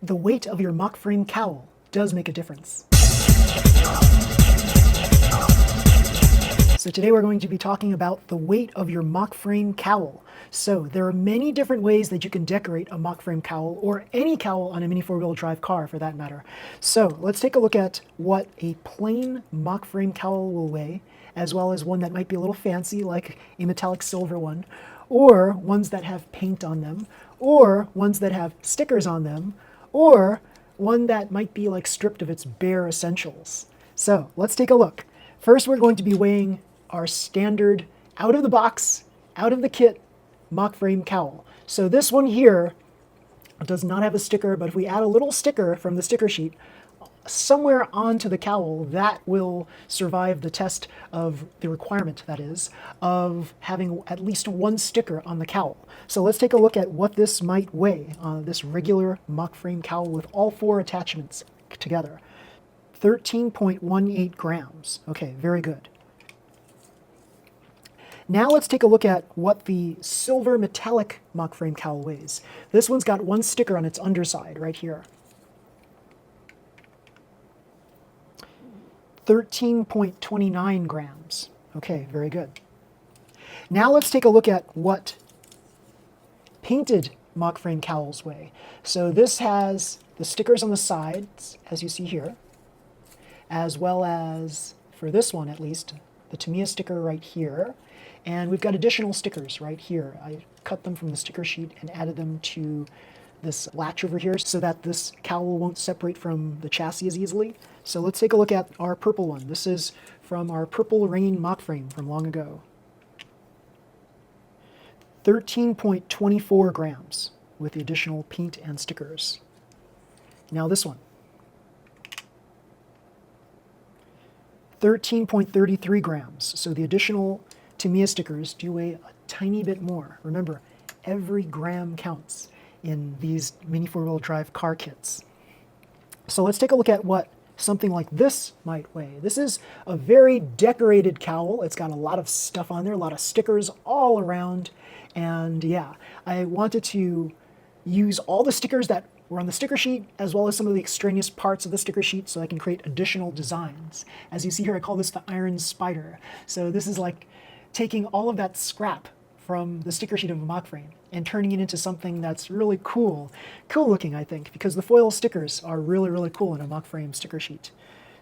The weight of your mock frame cowl does make a difference. So today we're going to be talking about the weight of your mock frame cowl. So there are many different ways that you can decorate a mock frame cowl, or any cowl on a mini four-wheel drive car for that matter. So let's take a look at what a plain mock frame cowl will weigh, as well as one that might be a little fancy, like a metallic silver one, or ones that have paint on them, or ones that have stickers on them, or one that might be like stripped of its bare essentials. So let's take a look. First, we're going to be weighing our standard out of the box, out of the kit mock frame cowl. So this one here does not have a sticker, but if we add a little sticker from the sticker sheet somewhere onto the cowl, that will survive the test of the requirement, that is, of having at least one sticker on the cowl. So let's take a look at what this might weigh on this regular mock frame cowl with all four attachments together. 13.18 grams. Okay, very good. Now let's take a look at what the silver metallic mock frame cowl weighs. This one's got one sticker on its underside right here. 13.29 grams. Okay, very good. Now let's take a look at what painted mock frame cowls weigh. So this has the stickers on the sides, as you see here, as well as, for this one at least, the Tamiya sticker right here. And we've got additional stickers right here. I cut them from the sticker sheet and added them to this latch over here so that this cowl won't separate from the chassis as easily. So let's take a look at our purple one. This is from our Purple Rain mock frame from long ago. 13.24 grams with the additional paint and stickers. Now this one. 13.33 grams. So the additional Tamiya stickers do weigh a tiny bit more. Remember, every gram counts in these mini four-wheel drive car kits. So let's take a look at what something like this might weigh. This is a very decorated cowl. It's got a lot of stuff on there, a lot of stickers all around. And yeah, I wanted to use all the stickers that were on the sticker sheet, as well as some of the extraneous parts of the sticker sheet, so I can create additional designs. As you see here, I call this the Iron Spider. So this is like taking all of that scrap from the sticker sheet of a mock frame and turning it into something that's really cool looking, I think, because the foil stickers are really, really cool in a mock frame sticker sheet.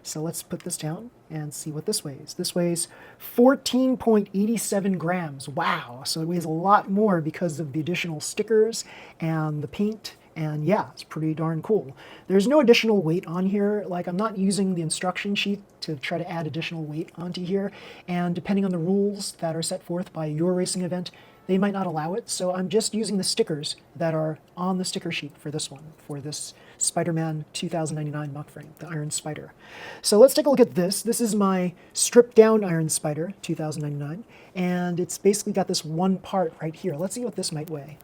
So let's put this down and see what this weighs. This weighs 14.87 grams. Wow, so it weighs a lot more because of the additional stickers and the paint. And yeah, it's pretty darn cool. There's no additional weight on here. Like, I'm not using the instruction sheet to try to add additional weight onto here. And depending on the rules that are set forth by your racing event, they might not allow it. So I'm just using the stickers that are on the sticker sheet for this one, for this Spider-Man 2099 mock frame, the Iron Spider. So let's take a look at this. This is my stripped down Iron Spider 2099. And it's basically got this one part right here. Let's see what this might weigh.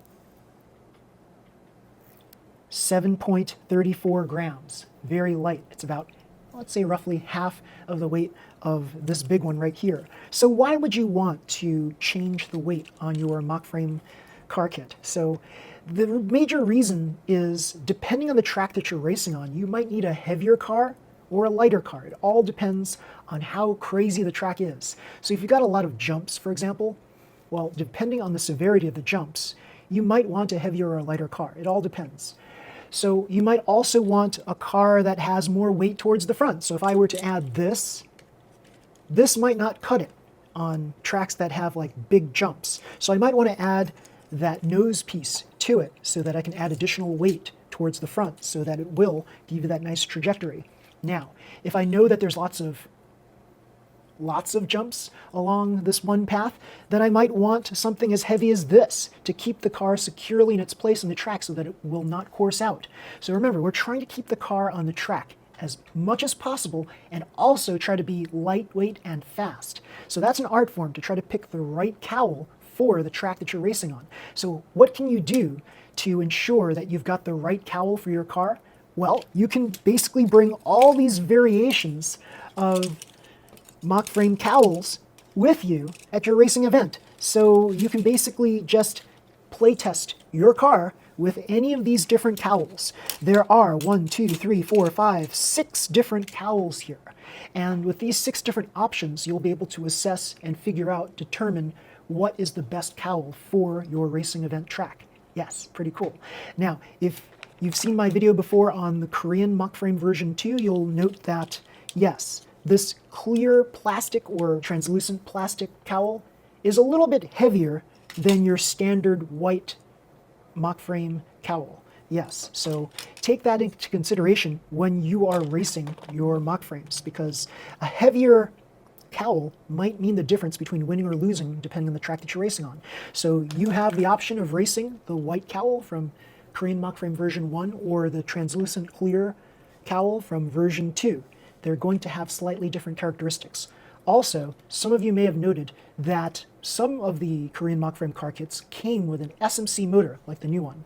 7.34 grams, very light. It's about, let's say, roughly half of the weight of this big one right here. So why would you want to change the weight on your mock frame car kit? So the major reason is, depending on the track that you're racing on, you might need a heavier car or a lighter car. It all depends on how crazy the track is. So if you've got a lot of jumps, for example, well, depending on the severity of the jumps, you might want a heavier or a lighter car. It all depends. So you might also want a car that has more weight towards the front. So if I were to add this might not cut it on tracks that have like big jumps. So I might want to add that nose piece to it so that I can add additional weight towards the front so that it will give you that nice trajectory. Now, if I know that there's lots of jumps along this one path, then I might want something as heavy as this to keep the car securely in its place on the track so that it will not course out. So remember, we're trying to keep the car on the track as much as possible and also try to be lightweight and fast. So that's an art form, to try to pick the right cowl for the track that you're racing on. So what can you do to ensure that you've got the right cowl for your car? Well, you can basically bring all these variations of mock frame cowls with you at your racing event. So you can basically just play test your car with any of these different cowls. There are 1, 2, 3, 4, 5, 6 different cowls here. And with these 6 different options, you'll be able to assess and figure out, determine what is the best cowl for your racing event track. Yes, pretty cool. Now, if you've seen my video before on the Korean mock frame version 2, you'll note that, yes, this clear plastic or translucent plastic cowl is a little bit heavier than your standard white mock frame cowl. Yes, so take that into consideration when you are racing your mock frames, because a heavier cowl might mean the difference between winning or losing depending on the track that you're racing on. So you have the option of racing the white cowl from Korean mock frame version 1 or the translucent clear cowl from version 2. They're going to have slightly different characteristics. Also, some of you may have noted that some of the Korean mock frame car kits came with an SMC motor, like the new one.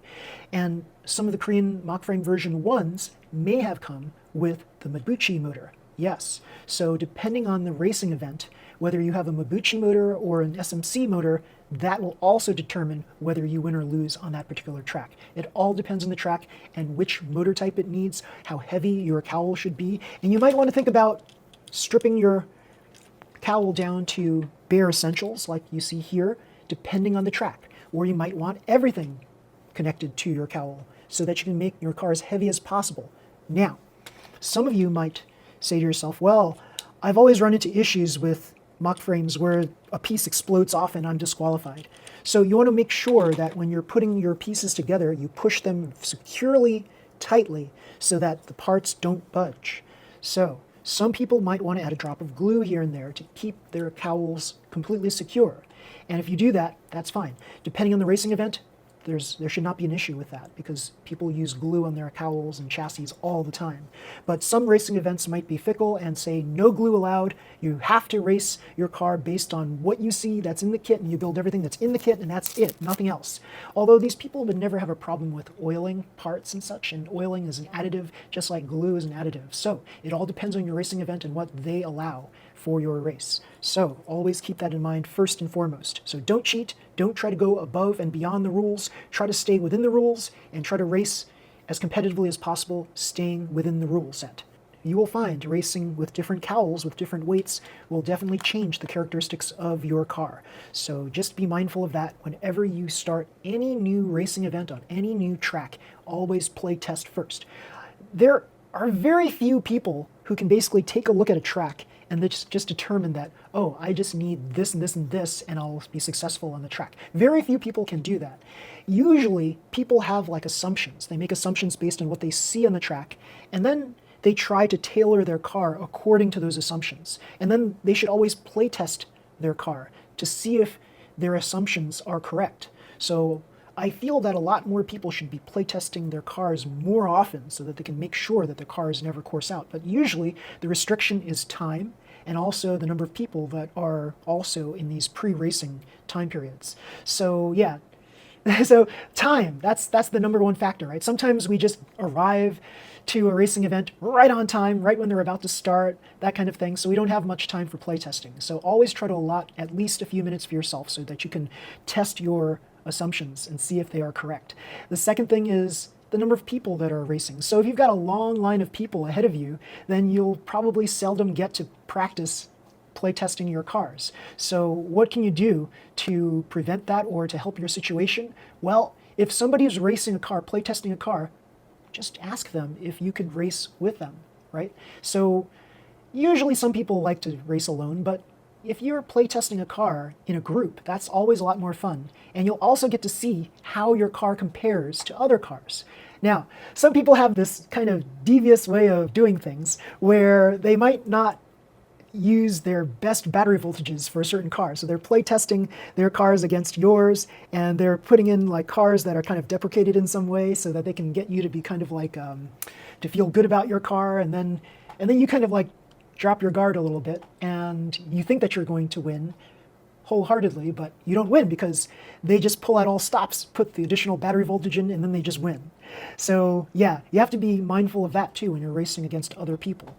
And some of the Korean mock frame version 1s may have come with the Mabuchi motor. Yes, so depending on the racing event, whether you have a Mabuchi motor or an SMC motor, that will also determine whether you win or lose on that particular track. It all depends on the track and which motor type it needs, how heavy your cowl should be, and you might want to think about stripping your cowl down to bare essentials like you see here, depending on the track. Or you might want everything connected to your cowl so that you can make your car as heavy as possible. Now, some of you might say to yourself, well, I've always run into issues with mock frames where a piece explodes off and I'm disqualified. So you want to make sure that when you're putting your pieces together, you push them securely, tightly, so that the parts don't budge. So some people might want to add a drop of glue here and there to keep their cowls completely secure. And if you do that, that's fine. Depending on the racing event, there should not be an issue with that because people use glue on their cowls and chassis all the time. But some racing events might be fickle and say no glue allowed. You have to race your car based on what you see that's in the kit, and you build everything that's in the kit and that's it, nothing else. Although these people would never have a problem with oiling parts and such, and oiling is an additive just like glue is an additive. So it all depends on your racing event and what they allow for your race. So always keep that in mind first and foremost. So don't cheat, don't try to go above and beyond the rules, try to stay within the rules and try to race as competitively as possible, staying within the rule set. You will find racing with different cowls, with different weights, will definitely change the characteristics of your car. So just be mindful of that whenever you start any new racing event on any new track. Always play test first. There are very few people who can basically take a look at a track and just determine that, oh, I just need this and this and this and I'll be successful on the track. Very few people can do that. Usually people have like assumptions. They make assumptions based on what they see on the track, and then they try to tailor their car according to those assumptions. And then they should always play test their car to see if their assumptions are correct. So I feel that a lot more people should be playtesting their cars more often so that they can make sure that their cars never course out. But usually the restriction is time and also the number of people that are also in these pre-racing time periods. So yeah, so time, that's the number one factor, right? Sometimes we just arrive to a racing event right on time, right when they're about to start, that kind of thing. So we don't have much time for playtesting. So always try to allot at least a few minutes for yourself so that you can test your assumptions and see if they are correct. The second thing is the number of people that are racing. So if you've got a long line of people ahead of you, then you'll probably seldom get to practice playtesting your cars. So what can you do to prevent that or to help your situation? Well, if somebody is racing a car, playtesting a car, just ask them if you could race with them, right? So usually some people like to race alone, but if you're playtesting a car in a group, that's always a lot more fun. And you'll also get to see how your car compares to other cars. Now, some people have this kind of devious way of doing things where they might not use their best battery voltages for a certain car. So they're playtesting their cars against yours, and they're putting in like cars that are kind of deprecated in some way so that they can get you to be kind of like, to feel good about your car. And then you kind of like drop your guard a little bit and you think that you're going to win wholeheartedly, but you don't win because they just pull out all stops, put the additional battery voltage in, and then they just win. So yeah, you have to be mindful of that too when you're racing against other people.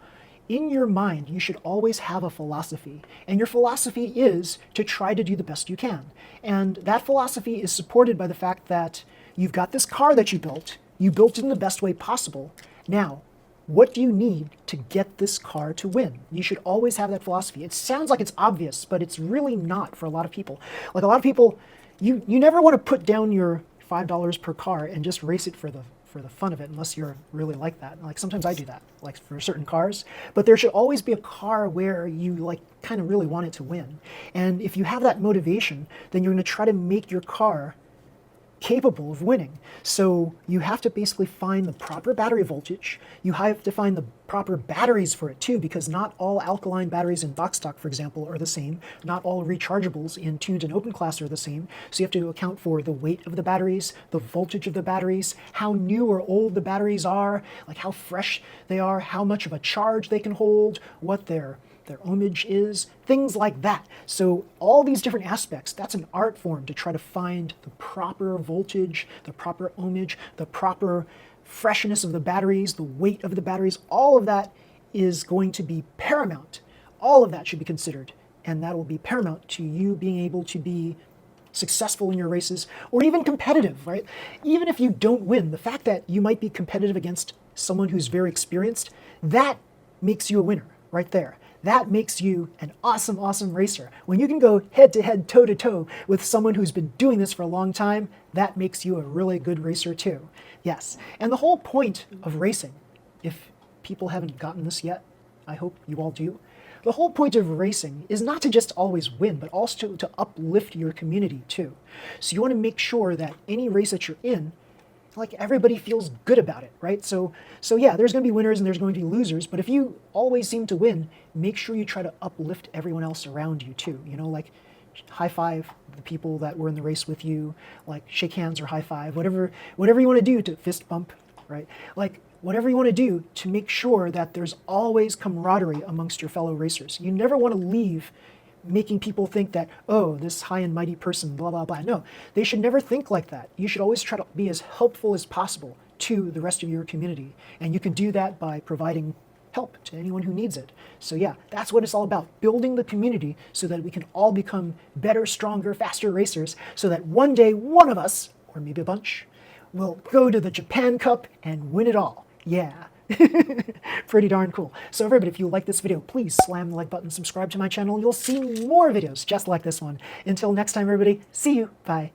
In your mind, you should always have a philosophy, and your philosophy is to try to do the best you can. And that philosophy is supported by the fact that you've got this car that you built it in the best way possible. Now, what do you need to get this car to win? You should always have that philosophy. It sounds like it's obvious, but it's really not for a lot of people. Like a lot of people, you never want to put down your $5 per car and just race it for the fun of it, unless you're really like that. Like sometimes I do that, like for certain cars. But there should always be a car where you like kind of really want it to win. And if you have that motivation, then you're going to try to make your car capable of winning. So you have to basically find the proper battery voltage. You have to find the proper batteries for it too, because not all alkaline batteries in box stock, for example, are the same. Not all rechargeables in tuned and open class are the same. So you have to account for the weight of the batteries, the voltage of the batteries, how new or old the batteries are, like how fresh they are, how much of a charge they can hold, what their ohmage is, things like that. So all these different aspects, that's an art form to try to find the proper voltage, the proper ohmage, the proper freshness of the batteries, the weight of the batteries. All of that is going to be paramount. All of that should be considered, and that will be paramount to you being able to be successful in your races, or even competitive, right? Even if you don't win, the fact that you might be competitive against someone who's very experienced, that makes you a winner right there. That makes you an awesome, awesome racer. When you can go head-to-head, toe-to-toe with someone who's been doing this for a long time, that makes you a really good racer too. Yes, and the whole point of racing, if people haven't gotten this yet, I hope you all do, the whole point of racing is not to just always win, but also to uplift your community too. So you want to make sure that any race that you're in, like everybody feels good about it, right? So yeah, there's going to be winners and there's going to be losers, but if you always seem to win, make sure you try to uplift everyone else around you too. You know, like high five the people that were in the race with you, like shake hands or high five, whatever you want to do, to fist bump, right? Like whatever you want to do to make sure that there's always camaraderie amongst your fellow racers. You never want to leave making people think that, oh, this high and mighty person, blah, blah, blah. No, they should never think like that. You should always try to be as helpful as possible to the rest of your community. And you can do that by providing help to anyone who needs it. So yeah, that's what it's all about, building the community so that we can all become better, stronger, faster racers, so that one day one of us, or maybe a bunch, will go to the Japan Cup and win it all. Yeah. Pretty darn cool. So everybody, if you like this video, please slam the like button, subscribe to my channel, and you'll see more videos just like this one. Until next time, everybody, see you. Bye.